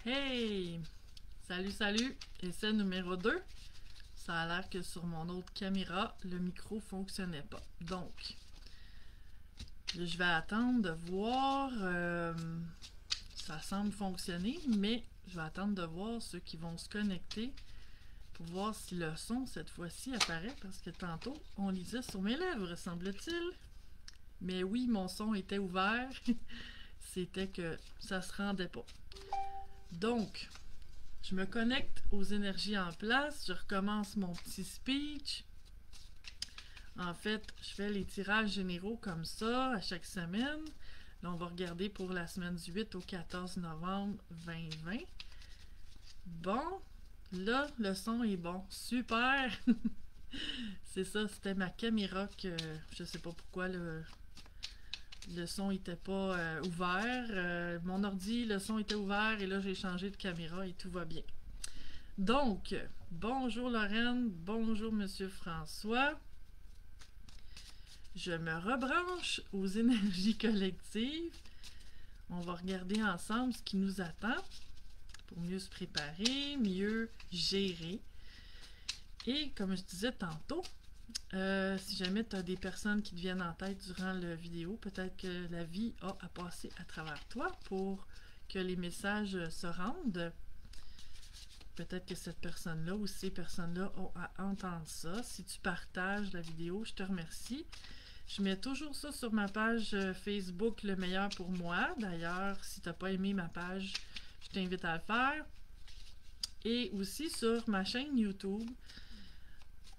Hey! Salut, salut! Essai numéro 2. Ça a l'air que sur mon autre caméra, le micro fonctionnait pas. Donc, je vais attendre de voir. Ça semble fonctionner, mais je vais attendre de voir ceux qui vont se connecter pour voir si le son, cette fois-ci, apparaît. Parce que tantôt, on lisait sur mes lèvres, semble-t-il. Mais oui, mon son était ouvert. C'était que ça se rendait pas. Donc, je me connecte aux énergies en place, je recommence mon petit speech. En fait, je fais les tirages généraux comme ça à chaque semaine. Là, on va regarder pour la semaine du 8 au 14 novembre 2020. Bon, là, le son est bon. Super! C'est ça, c'était ma caméra que je sais pas pourquoi le son était pas ouvert. Mon ordi, le son était ouvert et là, j'ai changé de caméra et tout va bien. Donc, bonjour Lorraine, bonjour Monsieur François. Je me rebranche aux énergies collectives. On va regarder ensemble ce qui nous attend pour mieux se préparer, mieux gérer. Et comme je disais tantôt, si jamais tu as des personnes qui te viennent en tête durant la vidéo, peut-être que la vie a à passer à travers toi pour que les messages se rendent. Peut-être que cette personne-là ou ces personnes-là ont à entendre ça. Si tu partages la vidéo, je te remercie. Je mets toujours ça sur ma page Facebook Le Meilleur pour moi. D'ailleurs, si tu n'as pas aimé ma page, je t'invite à le faire. Et aussi sur ma chaîne YouTube,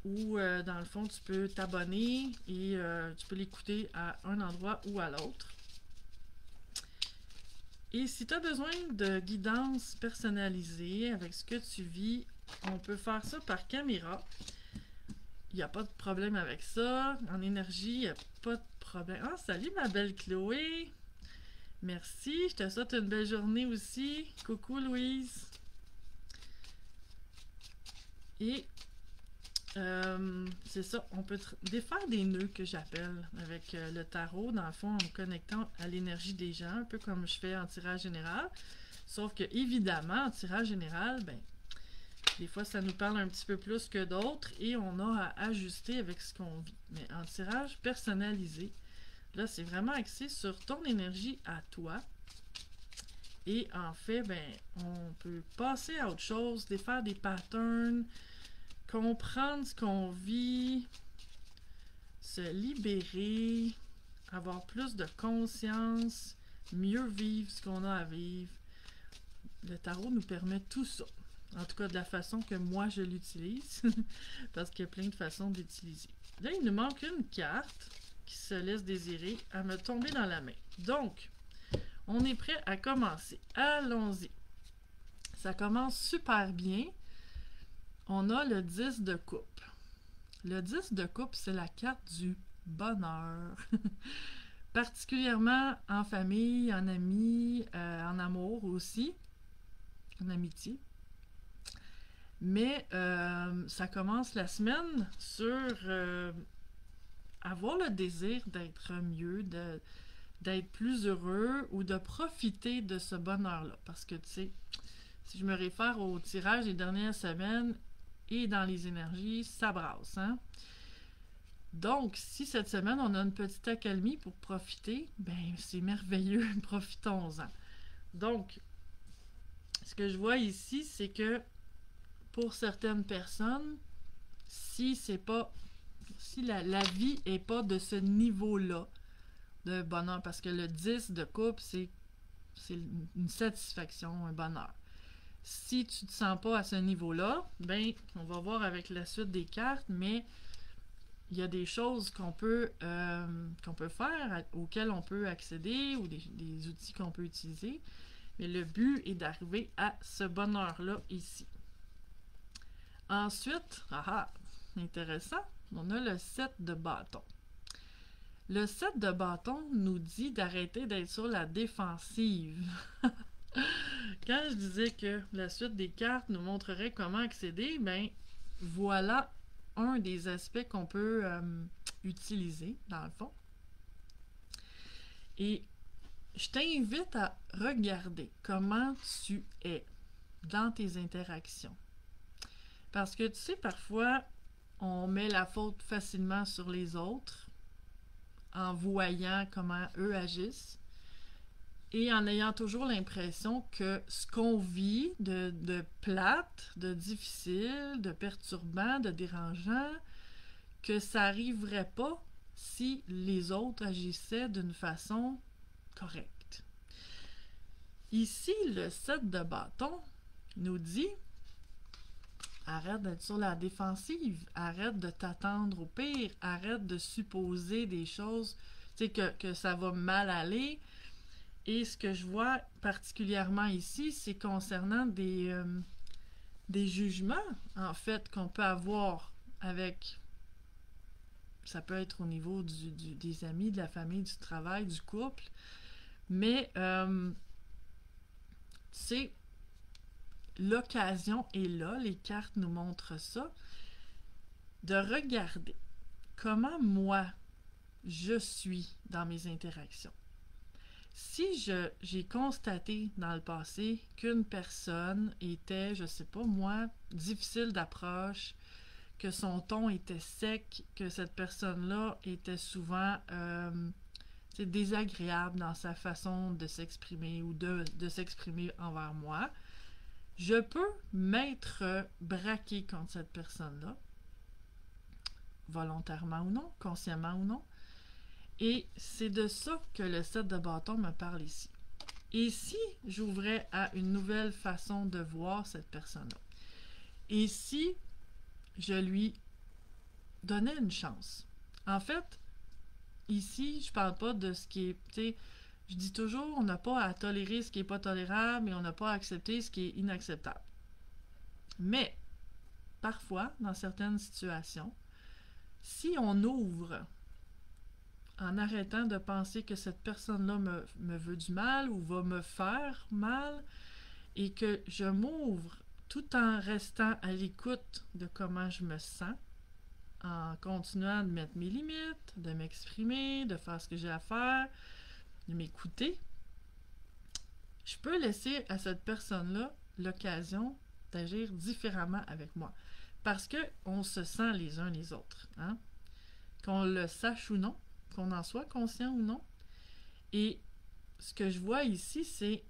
où dans le fond, tu peux t'abonner et tu peux l'écouter à un endroit ou à l'autre. Et si tu as besoin de guidance personnalisée avec ce que tu vis, on peut faire ça par caméra. Il n'y a pas de problème avec ça. En énergie, il n'y a pas de problème. Ah, salut ma belle Chloé! Merci, je te souhaite une belle journée aussi. Coucou Louise! Et c'est ça, on peut défaire des nœuds que j'appelle avec le tarot, dans le fond, en me connectant à l'énergie des gens, un peu comme je fais en tirage général. Sauf que, évidemment, en tirage général, ben, des fois, ça nous parle un petit peu plus que d'autres et on a à ajuster avec ce qu'on vit. Mais en tirage personnalisé, là, c'est vraiment axé sur ton énergie à toi. Et en fait, ben, on peut passer à autre chose, défaire des patterns, comprendre ce qu'on vit, se libérer, avoir plus de conscience, mieux vivre ce qu'on a à vivre. Le tarot nous permet tout ça. En tout cas, de la façon que moi je l'utilise, parce qu'il y a plein de façons d'utiliser. Là, il nous manque une carte qui se laisse désirer à me tomber dans la main. Donc, on est prêt à commencer. Allons-y. Ça commence super bien. On a le 10 de coupe. Le 10 de coupe, c'est la carte du bonheur. Particulièrement en famille, en amis, en amour aussi, en amitié. Mais ça commence la semaine sur avoir le désir d'être mieux, d'être plus heureux ou de profiter de ce bonheur-là. Parce que, tu sais, si je me réfère au tirage des dernières semaines et dans les énergies, ça brasse, hein? Donc, si cette semaine, on a une petite accalmie pour profiter, ben c'est merveilleux, profitons-en. Donc, ce que je vois ici, c'est que pour certaines personnes, si c'est pas, si la vie est pas de ce niveau-là de bonheur, parce que le 10 de coupe, c'est une satisfaction, un bonheur. Si tu te sens pas à ce niveau-là, ben, on va voir avec la suite des cartes, mais il y a des choses qu'on peut faire, auxquelles on peut accéder, ou des outils qu'on peut utiliser. Mais le but est d'arriver à ce bonheur-là ici. Ensuite, intéressant, on a le 7 de bâton. Le 7 de bâton nous dit d'arrêter d'être sur la défensive. Quand je disais que la suite des cartes nous montrerait comment accéder, ben voilà un des aspects qu'on peut utiliser, dans le fond. Et je t'invite à regarder comment tu es. dans tes interactions. Parce que tu sais, parfois, on met la faute facilement sur les autres en voyant comment eux agissent et en ayant toujours l'impression que ce qu'on vit de plate, de difficile, de perturbant, de dérangeant, que ça n'arriverait pas si les autres agissaient d'une façon correcte. Ici, le 7 de bâton nous dit arrête d'être sur la défensive, arrête de t'attendre au pire, arrête de supposer des choses, tu sais, que ça va mal aller. Et ce que je vois particulièrement ici, c'est concernant des jugements, en fait, qu'on peut avoir avec, ça peut être au niveau des amis, de la famille, du travail, du couple, mais c'est l'occasion est là, les cartes nous montrent ça, de regarder comment moi je suis dans mes interactions. Si j'ai constaté dans le passé qu'une personne était, je sais pas moi, difficile d'approche, que son ton était sec, que cette personne-là était souvent désagréable dans sa façon de s'exprimer ou de s'exprimer envers moi, je peux m'être braqué contre cette personne-là, volontairement ou non, consciemment ou non. Et c'est de ça que le 7 de bâton me parle ici. Et si j'ouvrais à une nouvelle façon de voir cette personne-là? Et si je lui donnais une chance? En fait, ici, je parle pas de ce qui est... Tu sais, je dis toujours, on n'a pas à tolérer ce qui n'est pas tolérable et on n'a pas à accepter ce qui est inacceptable. Mais, parfois, dans certaines situations, si on ouvre en arrêtant de penser que cette personne-là me veut du mal ou va me faire mal et que je m'ouvre tout en restant à l'écoute de comment je me sens, en continuant de mettre mes limites, de m'exprimer, de faire ce que j'ai à faire, de m'écouter, je peux laisser à cette personne-là l'occasion d'agir différemment avec moi. Parce qu'on se sent les uns les autres. Hein? Qu'on le sache ou non, qu'on en soit conscient ou non. Et ce que je vois ici, c'est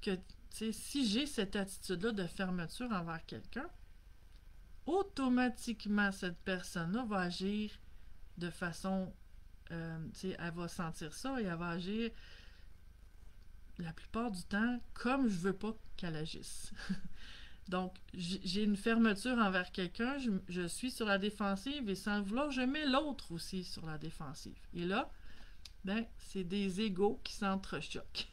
que si j'ai cette attitude-là de fermeture envers quelqu'un, automatiquement, cette personne-là va agir de façon... elle va sentir ça et elle va agir la plupart du temps comme je veux pas qu'elle agisse. Donc, j'ai une fermeture envers quelqu'un, je suis sur la défensive et sans le vouloir, je mets l'autre aussi sur la défensive. Et là, ben, c'est des égos qui s'entrechoquent.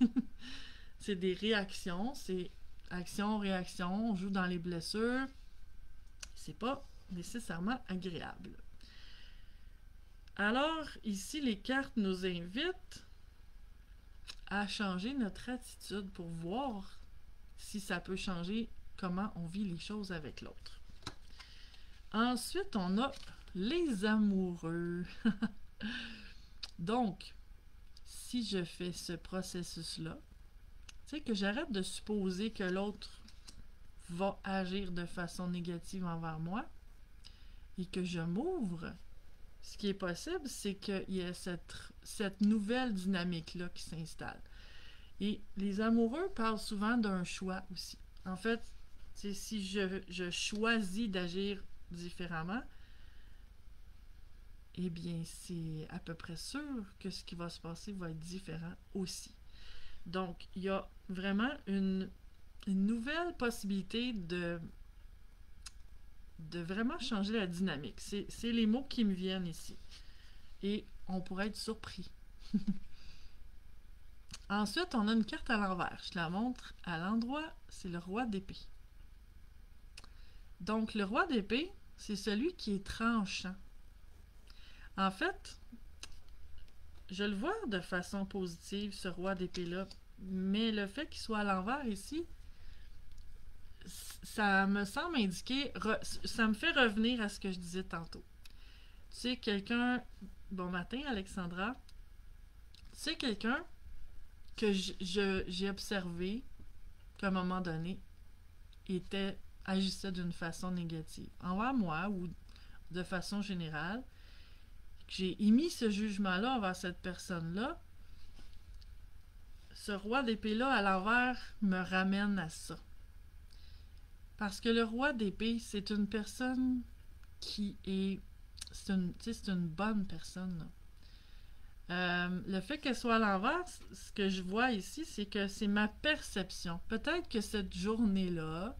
C'est des réactions, c'est action-réaction, on joue dans les blessures. C'est pas nécessairement agréable. Alors, ici, les cartes nous invitent à changer notre attitude pour voir si ça peut changer comment on vit les choses avec l'autre. Ensuite, on a les amoureux. Donc, si je fais ce processus-là, tu sais, que j'arrête de supposer que l'autre va agir de façon négative envers moi et que je m'ouvre, ce qui est possible, c'est qu'il y ait cette nouvelle dynamique-là qui s'installe. Et les amoureux parlent souvent d'un choix aussi. En fait, si je choisis d'agir différemment, eh bien, c'est à peu près sûr que ce qui va se passer va être différent aussi. Donc, il y a vraiment une nouvelle possibilité de vraiment changer la dynamique. C'est les mots qui me viennent ici. Et on pourrait être surpris. Ensuite, on a une carte à l'envers. Je la montre à l'endroit, c'est le roi d'épée. Donc, le roi d'épée, c'est celui qui est tranchant. En fait, je le vois de façon positive, ce roi d'épée-là, mais le fait qu'il soit à l'envers ici, ça me semble indiquer, ça me fait revenir à ce que je disais tantôt. Tu sais, quelqu'un, bon matin Alexandra, tu sais, quelqu'un que j'ai observé qu'à un moment donné, agissait d'une façon négative envers moi ou de façon générale, j'ai émis ce jugement-là envers cette personne-là, ce roi d'épée-là à l'envers me ramène à ça. Parce que le roi d'épée, c'est une personne qui est... C'est une bonne personne, là. Le fait qu'elle soit à l'envers, ce que je vois ici, c'est que c'est ma perception. Peut-être que cette journée-là,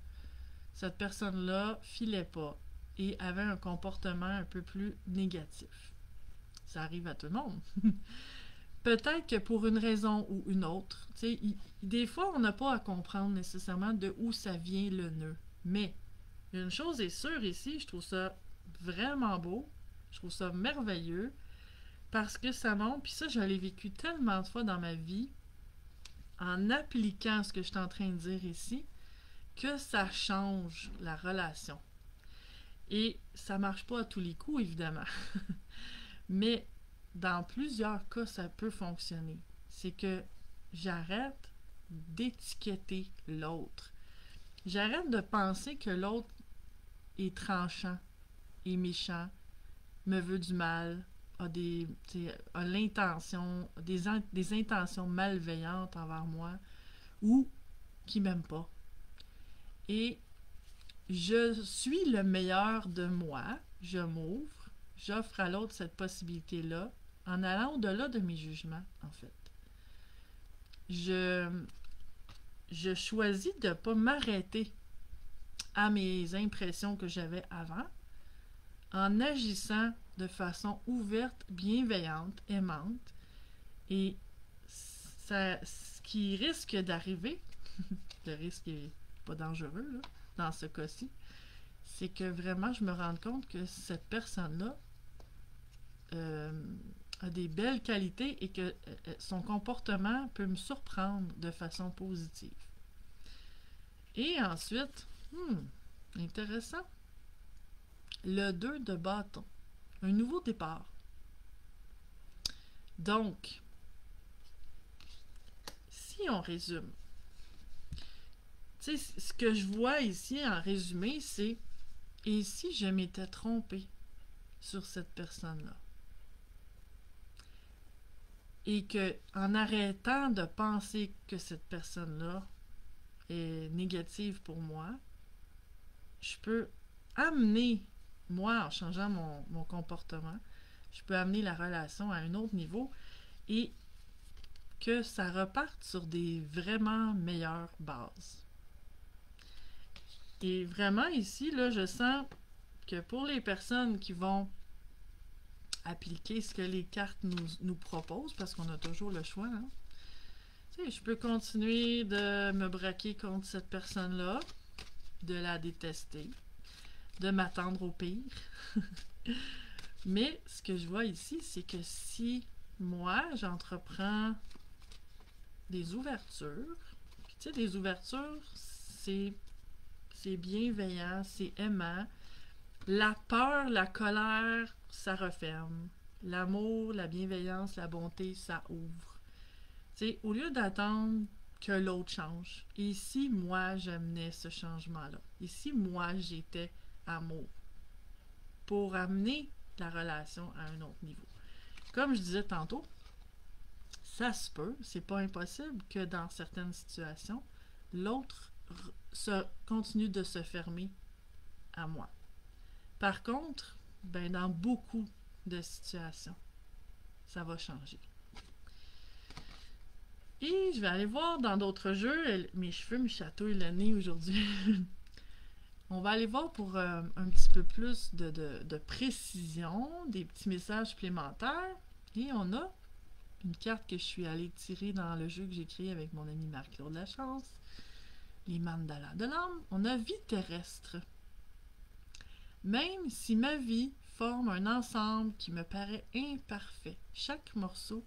cette personne-là filait pas et avait un comportement un peu plus négatif. Ça arrive à tout le monde. Peut-être que pour une raison ou une autre, des fois, on n'a pas à comprendre nécessairement de où ça vient le nœud. Mais une chose est sûre ici, je trouve ça vraiment beau, je trouve ça merveilleux, parce que ça montre, puis ça, je l'ai vécu tellement de fois dans ma vie, en appliquant ce que je suis en train de dire ici, que ça change la relation. Et ça marche pas à tous les coups, évidemment. Mais dans plusieurs cas, ça peut fonctionner. C'est que j'arrête d'étiqueter l'autre. J'arrête de penser que l'autre est tranchant, est méchant, me veut du mal, a l'intention, des intentions malveillantes envers moi ou qui m'aime pas. Et je suis le meilleur de moi, je m'ouvre, j'offre à l'autre cette possibilité-là en allant au-delà de mes jugements, en fait. Je choisis de ne pas m'arrêter à mes impressions que j'avais avant en agissant de façon ouverte, bienveillante, aimante. Et ce qui risque d'arriver, le risque n'est pas dangereux là, dans ce cas-ci, c'est que vraiment je me rende compte que cette personne-là a des belles qualités et que son comportement peut me surprendre de façon positive. Et ensuite, intéressant, le 2 de bâton, un nouveau départ. Donc, si on résume, tu sais, ce que je vois ici en résumé, c'est « Et si je m'étais trompée sur cette personne-là? » Et que, en arrêtant de penser que cette personne-là est négative pour moi, je peux amener, moi, en changeant mon comportement, je peux amener la relation à un autre niveau et que ça reparte sur des vraiment meilleures bases. Et vraiment ici, là, je sens que pour les personnes qui vont appliquer ce que les cartes nous proposent, parce qu'on a toujours le choix, hein? Tu sais, je peux continuer de me braquer contre cette personne-là, de la détester, de m'attendre au pire. Mais ce que je vois ici, c'est que si moi, j'entreprends des ouvertures, puis tu sais, des ouvertures, c'est bienveillant, c'est aimant. La peur, la colère, ça referme. L'amour, la bienveillance, la bonté, ça ouvre. Tu sais, au lieu d'attendre que l'autre change, et si moi, j'amenais ce changement-là, et si moi, j'étais amour, pour amener la relation à un autre niveau. Comme je disais tantôt, ça se peut, c'est pas impossible que dans certaines situations, l'autre continue de se fermer à moi. Par contre, dans beaucoup de situations, ça va changer. Et je vais aller voir dans d'autres jeux. Mes cheveux me chatouillent le nez aujourd'hui. On va aller voir pour un petit peu plus de précision, des petits messages supplémentaires. Et on a une carte que je suis allée tirer dans le jeu que j'ai créé avec mon ami Marc-Claude Lachance. Les mandalas de l'âme. On a vie terrestre. Même si ma vie forme un ensemble qui me paraît imparfait, chaque morceau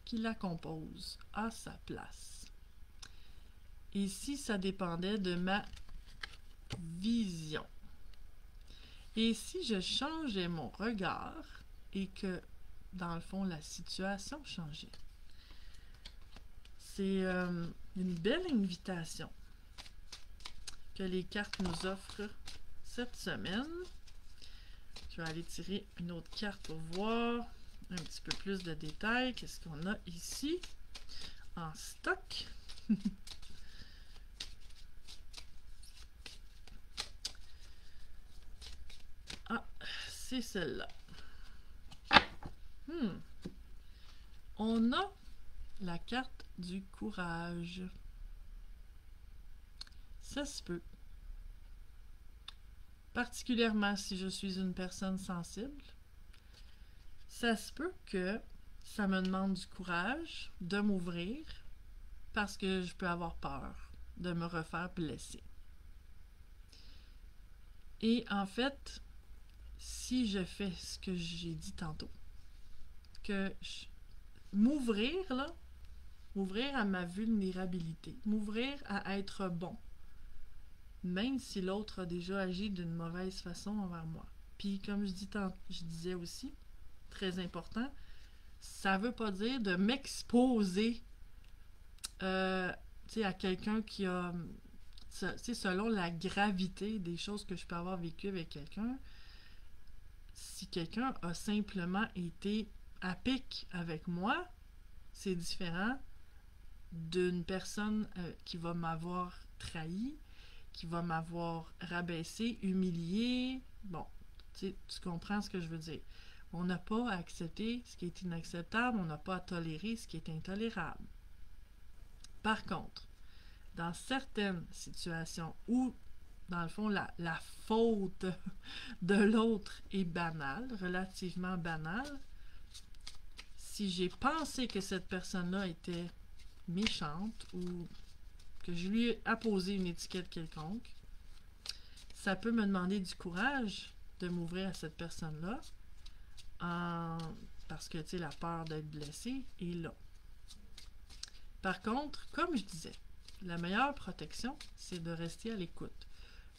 qui la compose a sa place. Et si ça dépendait de ma vision? Et si je changeais mon regard et que, dans le fond, la situation changeait? C'est une belle invitation. que les cartes nous offrent cette semaine. Je vais aller tirer une autre carte pour voir un petit peu plus de détails. Qu'est-ce qu'on a ici en stock? Ah, c'est celle-là. On a la carte du courage. Ça se peut. Particulièrement si je suis une personne sensible, ça se peut que ça me demande du courage de m'ouvrir parce que je peux avoir peur de me refaire blesser. Et en fait, si je fais ce que j'ai dit tantôt, que m'ouvrir là, m'ouvrir à ma vulnérabilité, m'ouvrir à être bon, même si l'autre a déjà agi d'une mauvaise façon envers moi. Puis comme je disais aussi, très important, ça veut pas dire de m'exposer à quelqu'un qui a, selon la gravité des choses que je peux avoir vécues avec quelqu'un, si quelqu'un a simplement été à pic avec moi, c'est différent d'une personne qui va m'avoir trahi, qui va m'avoir rabaissé, humilié. Bon, tu comprends ce que je veux dire. On n'a pas à accepter ce qui est inacceptable, on n'a pas à tolérer ce qui est intolérable. Par contre, dans certaines situations où, dans le fond, la faute de l'autre est banale, relativement banale, si j'ai pensé que cette personne-là était méchante ou que je lui ai apposé une étiquette quelconque, ça peut me demander du courage de m'ouvrir à cette personne-là parce que, la peur d'être blessé est là. Par contre, comme je disais, la meilleure protection, c'est de rester à l'écoute,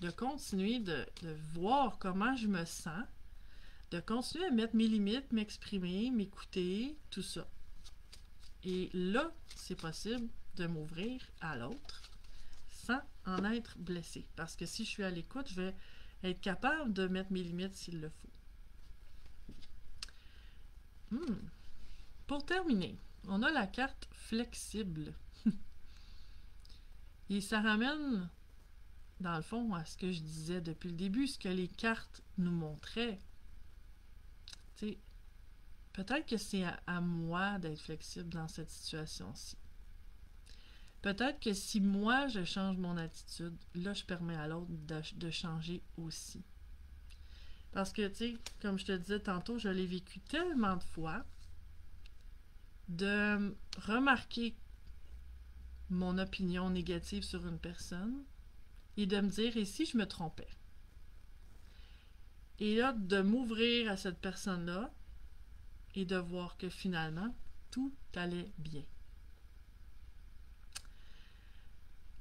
de continuer de voir comment je me sens, de continuer à mettre mes limites, m'exprimer, m'écouter, tout ça. Et là, c'est possible de m'ouvrir à l'autre sans en être blessé. Parce que si je suis à l'écoute, je vais être capable de mettre mes limites s'il le faut. Pour terminer, on a la carte flexible. Et ça ramène, dans le fond, à ce que je disais depuis le début, ce que les cartes nous montraient. Tu sais, peut-être que c'est à moi d'être flexible dans cette situation-ci. Peut-être que si moi, je change mon attitude, là, je permets à l'autre de changer aussi. Parce que, tu sais, comme je te disais tantôt, je l'ai vécu tellement de fois de remarquer mon opinion négative sur une personne et de me dire, et si je me trompais? Et là, de m'ouvrir à cette personne-là et de voir que finalement, tout allait bien.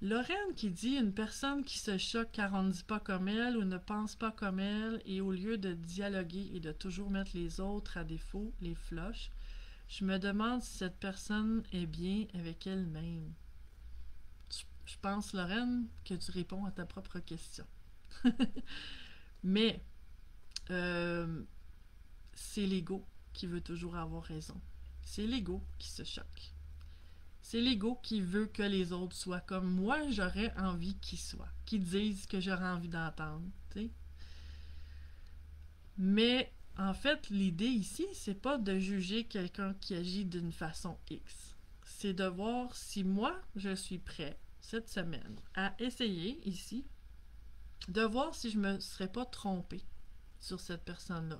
Lorraine qui dit une personne qui se choque car on ne dit pas comme elle ou ne pense pas comme elle et au lieu de dialoguer et de toujours mettre les autres à défaut, les floches, je me demande si cette personne est bien avec elle-même. Je pense, Lorraine, que tu réponds à ta propre question. Mais c'est l'ego qui veut toujours avoir raison. C'est l'ego qui se choque. C'est l'ego qui veut que les autres soient comme moi, j'aurais envie qu'ils soient, qu'ils disent ce que j'aurais envie d'entendre, tu sais. Mais en fait, l'idée ici, c'est pas de juger quelqu'un qui agit d'une façon X. C'est de voir si moi, je suis prêt cette semaine à essayer ici de voir si je me serais pas trompée sur cette personne-là.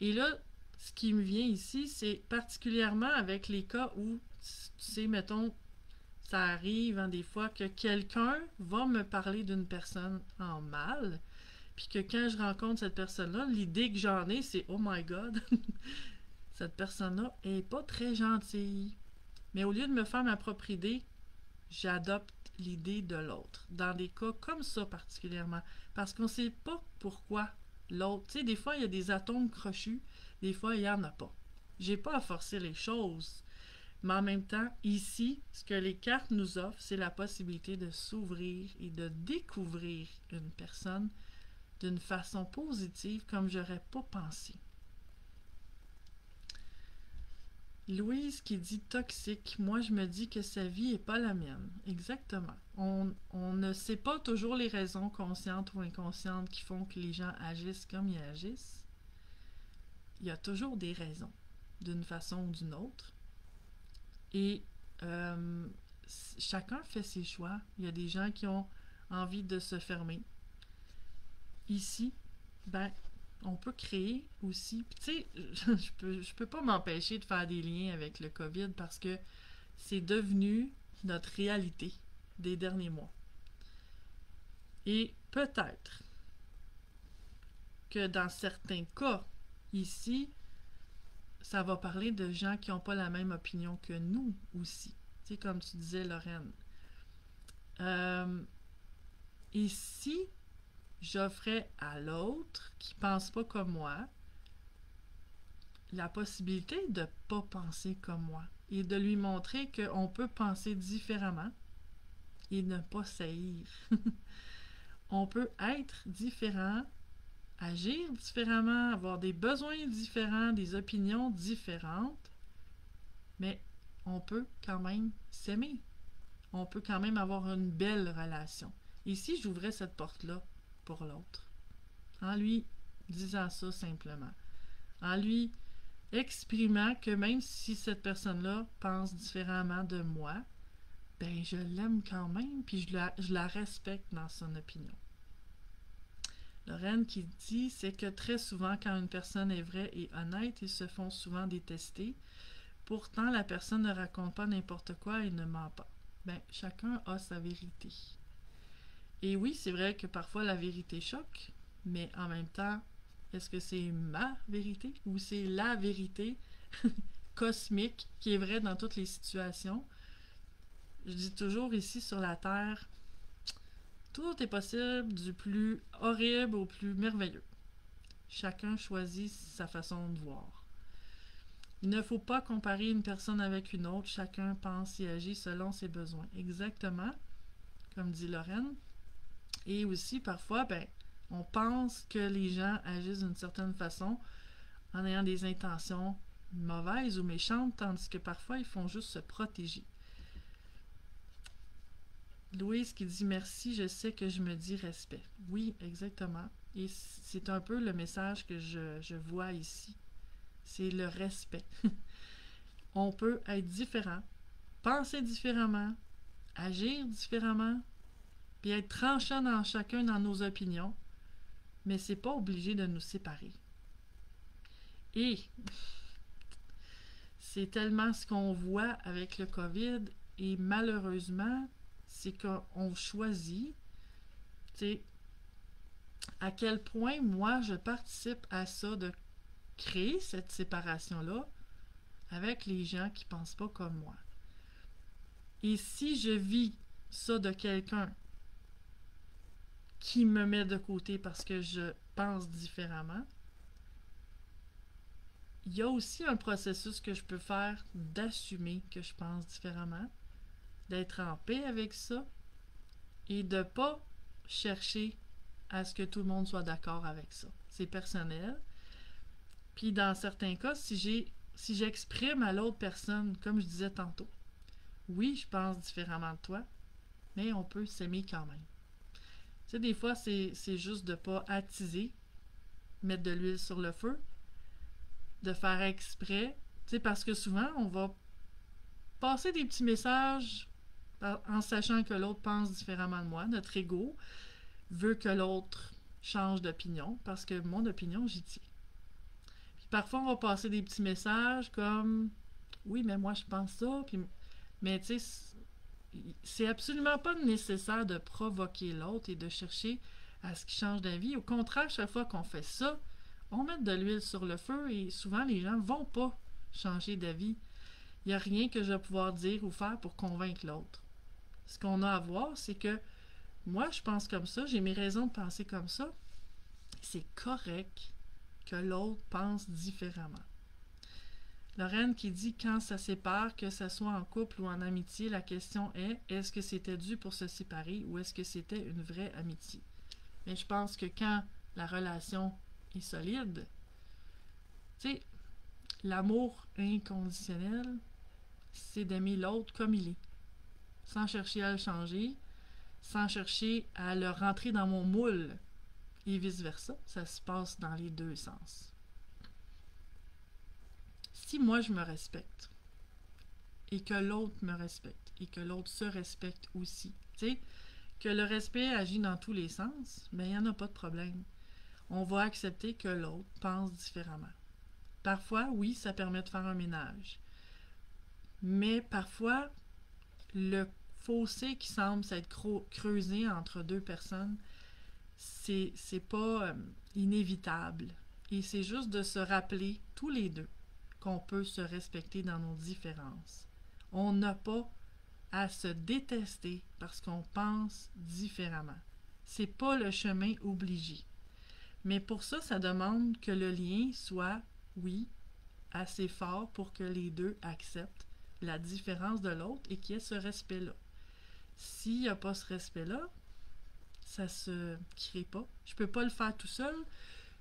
Et là, ce qui me vient ici, c'est particulièrement avec les cas où, tu sais, mettons, ça arrive des fois que quelqu'un va me parler d'une personne en mal, puis que quand je rencontre cette personne-là, l'idée que j'en ai, c'est « Oh my God, cette personne-là est pas très gentille. » Mais au lieu de me faire ma propre idée, j'adopte l'idée de l'autre. Dans des cas comme ça particulièrement. Parce qu'on sait pas pourquoi l'autre... Tu sais, des fois, il y a des atomes crochus, des fois, il n'y en a pas. J'ai pas à forcer les choses. Mais en même temps, ici, ce que les cartes nous offrent, c'est la possibilité de s'ouvrir et de découvrir une personne d'une façon positive comme j'aurais pas pensé. Louise qui dit toxique, moi je me dis que sa vie n'est pas la mienne. Exactement. On ne sait pas toujours les raisons conscientes ou inconscientes qui font que les gens agissent comme ils agissent. Il y a toujours des raisons, d'une façon ou d'une autre. Et chacun fait ses choix. Il y a des gens qui ont envie de se fermer. Ici, ben, on peut créer aussi. Tu sais, je peux pas m'empêcher de faire des liens avec le COVID parce que c'est devenu notre réalité des derniers mois. Et peut-être que dans certains cas, ici, ça va parler de gens qui n'ont pas la même opinion que nous aussi. Tu sais, comme tu disais, Lorraine. Et si j'offrais à l'autre qui pense pas comme moi la possibilité de pas penser comme moi et de lui montrer qu'on peut penser différemment et ne pas saillir. On peut être différent, agir différemment, avoir des besoins différents, des opinions différentes, mais on peut quand même s'aimer. On peut quand même avoir une belle relation. Et si j'ouvrais cette porte-là pour l'autre, en lui disant ça simplement, en lui exprimant que même si cette personne-là pense différemment de moi, ben je l'aime quand même, puis je la respecte dans son opinion. Lorraine qui dit, c'est que très souvent, quand une personne est vraie et honnête, ils se font souvent détester. Pourtant, la personne ne raconte pas n'importe quoi et ne ment pas. Ben, chacun a sa vérité. Et oui, c'est vrai que parfois la vérité choque, mais en même temps, est-ce que c'est ma vérité ou c'est la vérité cosmique qui est vraie dans toutes les situations? Je dis toujours ici sur la Terre, tout est possible du plus horrible au plus merveilleux. Chacun choisit sa façon de voir. Il ne faut pas comparer une personne avec une autre. Chacun pense et agit selon ses besoins. Exactement, comme dit Lorraine. Et aussi, parfois, ben, on pense que les gens agissent d'une certaine façon en ayant des intentions mauvaises ou méchantes, tandis que parfois, ils font juste se protéger. Louise qui dit merci, je sais que je me dis respect. Oui, exactement. Et c'est un peu le message que je vois ici. C'est le respect. On peut être différent, penser différemment, agir différemment, puis être tranchant dans chacun dans nos opinions, mais c'est pas obligé de nous séparer. Et c'est tellement ce qu'on voit avec le COVID, et malheureusement, c'est qu'on choisit, tu sais, à quel point moi je participe à ça, de créer cette séparation-là avec les gens qui pensent pas comme moi. Et si je vis ça de quelqu'un qui me met de côté parce que je pense différemment, il y a aussi un processus que je peux faire d'assumer que je pense différemment, d'être en paix avec ça et de pas chercher à ce que tout le monde soit d'accord avec ça. C'est personnel. Puis dans certains cas, si j'exprime à l'autre personne, comme je disais tantôt, oui, je pense différemment de toi, mais on peut s'aimer quand même. Tu sais, des fois, c'est juste de pas attiser, mettre de l'huile sur le feu, de faire exprès, tu sais, parce que souvent, on va passer des petits messages en sachant que l'autre pense différemment de moi. Notre ego veut que l'autre change d'opinion, parce que mon opinion, j'y tiens. Puis parfois, on va passer des petits messages comme « Oui, mais moi, je pense ça. » Puis, mais tu sais, c'est absolument pas nécessaire de provoquer l'autre et de chercher à ce qu'il change d'avis. Au contraire, chaque fois qu'on fait ça, on met de l'huile sur le feu et souvent les gens vont pas changer d'avis. Il n'y a rien que je vais pouvoir dire ou faire pour convaincre l'autre. Ce qu'on a à voir, c'est que moi, je pense comme ça, j'ai mes raisons de penser comme ça. C'est correct que l'autre pense différemment. Lorraine qui dit quand ça sépare, que ce soit en couple ou en amitié, la question est-ce que c'était dû pour se séparer ou est-ce que c'était une vraie amitié? Mais je pense que quand la relation est solide, tu sais, l'amour inconditionnel, c'est d'aimer l'autre comme il est, sans chercher à le changer, sans chercher à le rentrer dans mon moule, et vice-versa. Ça se passe dans les deux sens. Si moi je me respecte, et que l'autre me respecte, et que l'autre se respecte aussi, tu sais, que le respect agit dans tous les sens, mais il n'y en a pas de problème. On va accepter que l'autre pense différemment. Parfois, oui, ça permet de faire un ménage. Mais parfois, le fossé qui semble s'être creusé entre deux personnes, c'est pas inévitable. Et c'est juste de se rappeler, tous les deux, qu'on peut se respecter dans nos différences. On n'a pas à se détester parce qu'on pense différemment. C'est pas le chemin obligé. Mais pour ça, ça demande que le lien soit, oui, assez fort pour que les deux acceptent la différence de l'autre et qu'il y ait ce respect-là. S'il n'y a pas ce respect-là, ça se crée pas. Je peux pas le faire tout seul.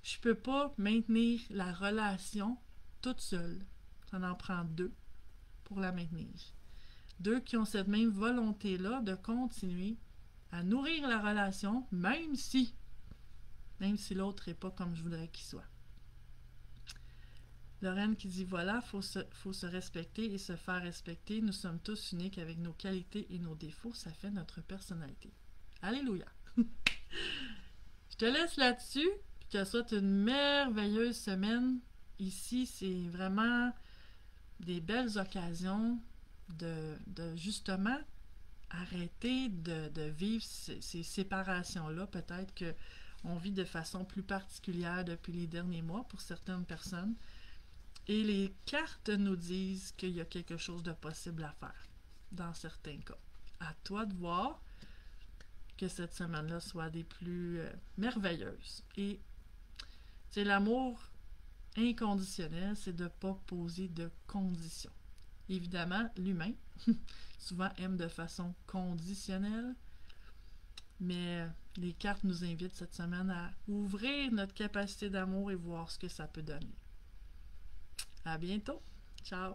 Je peux pas maintenir la relation toute seule. Ça en prend deux pour la maintenir. Deux qui ont cette même volonté-là de continuer à nourrir la relation, même si l'autre n'est pas comme je voudrais qu'il soit. Lorraine qui dit voilà, faut se respecter et se faire respecter. Nous sommes tous uniques avec nos qualités et nos défauts. Ça fait notre personnalité. Alléluia! Je te laisse là-dessus. Je te souhaite une merveilleuse semaine. Ici, c'est vraiment des belles occasions de justement arrêter de vivre ces séparations-là. Peut-être qu'on vit de façon plus particulière depuis les derniers mois pour certaines personnes. Et les cartes nous disent qu'il y a quelque chose de possible à faire dans certains cas. À toi de voir que cette semaine-là soit des plus merveilleuses. Et c'est l'amour inconditionnel, c'est de ne pas poser de conditions. Évidemment, l'humain souvent aime de façon conditionnelle, mais les cartes nous invitent cette semaine à ouvrir notre capacité d'amour et voir ce que ça peut donner. À bientôt. Ciao.